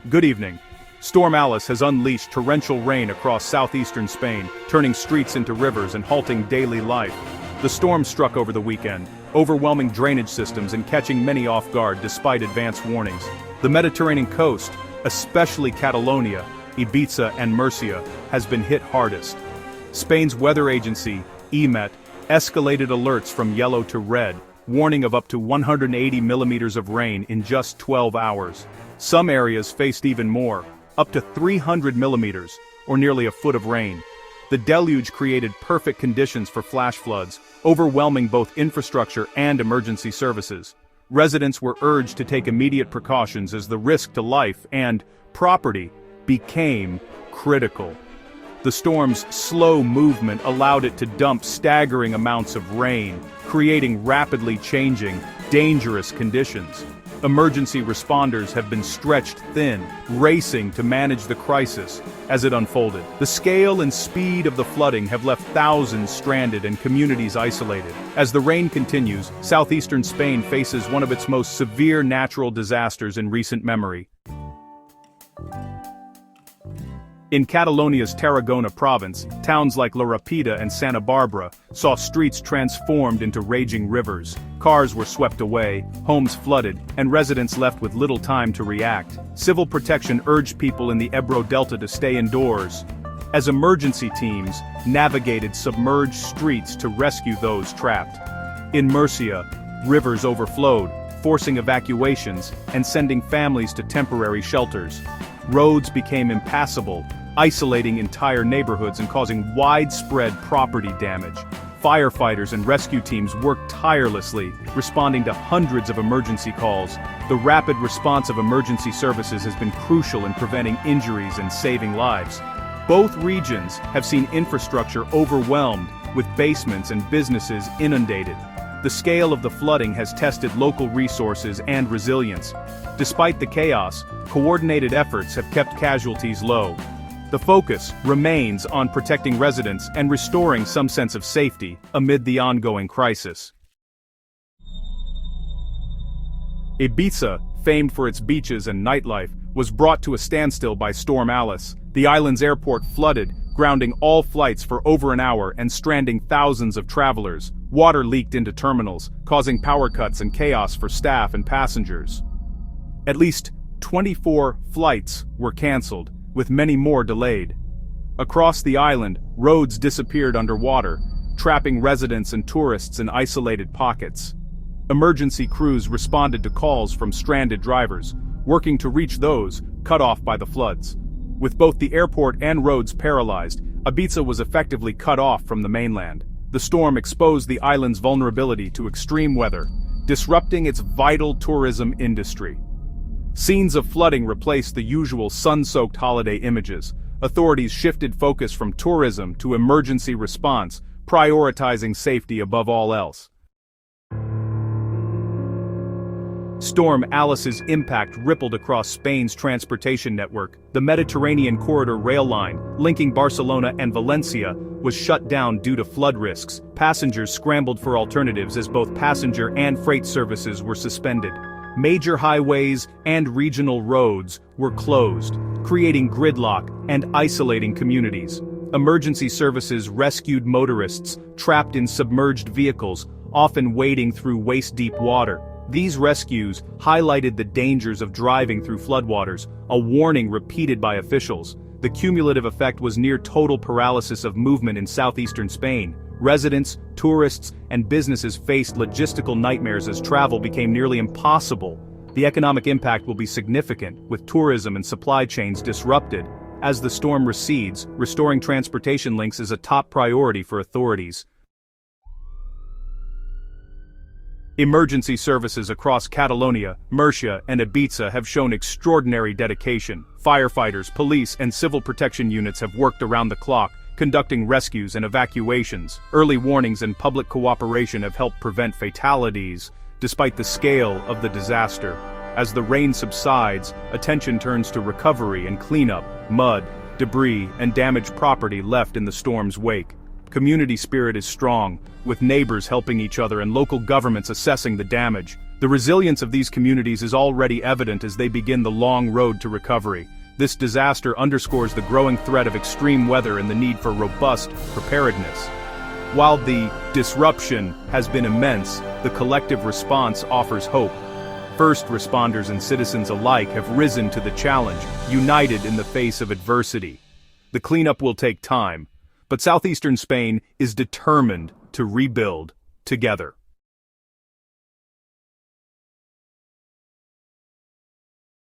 Good evening. Storm Alice has unleashed torrential rain across southeastern Spain, turning streets into rivers and halting daily life. The storm struck over the weekend, overwhelming drainage systems and catching many off guard despite advance warnings. The Mediterranean coast, especially Catalonia, Ibiza and Murcia, has been hit hardest. Spain's weather agency, EMET, escalated alerts from yellow to red, warning of up to 180 millimeters of rain in just 12 hours. Some areas faced even more, up to 300 millimeters, or nearly a foot of rain. The deluge created perfect conditions for flash floods, overwhelming both infrastructure and emergency services. Residents were urged to take immediate precautions as the risk to life and property became critical. The storm's slow movement allowed it to dump staggering amounts of rain, creating rapidly changing, dangerous conditions. Emergency responders have been stretched thin, racing to manage the crisis as it unfolded. The scale and speed of the flooding have left thousands stranded and communities isolated. As the rain continues, southeastern Spain faces one of its most severe natural disasters in recent memory. In Catalonia's Tarragona province, towns like La Rápida and Santa Barbara saw streets transformed into raging rivers. Cars were swept away, homes flooded, and residents left with little time to react. Civil protection urged people in the Ebro Delta to stay indoors, as emergency teams navigated submerged streets to rescue those trapped. In Murcia, rivers overflowed, forcing evacuations and sending families to temporary shelters. Roads became impassable, isolating entire neighborhoods and causing widespread property damage. Firefighters and rescue teams worked tirelessly, responding to hundreds of emergency calls. The rapid response of emergency services has been crucial in preventing injuries and saving lives. Both regions have seen infrastructure overwhelmed, with basements and businesses inundated. The scale of the flooding has tested local resources and resilience. Despite the chaos, coordinated efforts have kept casualties low. The focus remains on protecting residents and restoring some sense of safety amid the ongoing crisis. Ibiza, famed for its beaches and nightlife, was brought to a standstill by Storm Alice. The island's airport flooded, grounding all flights for over an hour and stranding thousands of travelers. Water leaked into terminals, causing power cuts and chaos for staff and passengers. At least 24 flights were cancelled, with many more delayed. Across the island, roads disappeared underwater, trapping residents and tourists in isolated pockets. Emergency crews responded to calls from stranded drivers, working to reach those cut off by the floods. With both the airport and roads paralyzed, Ibiza was effectively cut off from the mainland. The storm exposed the island's vulnerability to extreme weather, disrupting its vital tourism industry. Scenes of flooding replaced the usual sun-soaked holiday images. Authorities shifted focus from tourism to emergency response, prioritizing safety above all else. Storm Alice's impact rippled across Spain's transportation network. The Mediterranean corridor rail line, linking Barcelona and Valencia, was shut down due to flood risks. Passengers scrambled for alternatives as both passenger and freight services were suspended. Major highways and regional roads were closed, creating gridlock and isolating communities. Emergency services rescued motorists trapped in submerged vehicles, often wading through waist-deep water. These rescues highlighted the dangers of driving through floodwaters, a warning repeated by officials. The cumulative effect was near total paralysis of movement in southeastern Spain. Residents, tourists, and businesses faced logistical nightmares as travel became nearly impossible. The economic impact will be significant, with tourism and supply chains disrupted. As the storm recedes, restoring transportation links is a top priority for authorities. Emergency services across Catalonia, Murcia, and Ibiza have shown extraordinary dedication. Firefighters, police, and civil protection units have worked around the clock, conducting rescues and evacuations. Early warnings and public cooperation have helped prevent fatalities, despite the scale of the disaster. As the rain subsides, attention turns to recovery and cleanup. Mud, debris, and damaged property left in the storm's wake. Community spirit is strong, with neighbors helping each other and local governments assessing the damage. The resilience of these communities is already evident as they begin the long road to recovery. This disaster underscores the growing threat of extreme weather and the need for robust preparedness. While the disruption has been immense, the collective response offers hope. First responders and citizens alike have risen to the challenge, united in the face of adversity. The cleanup will take time, but southeastern Spain is determined to rebuild together.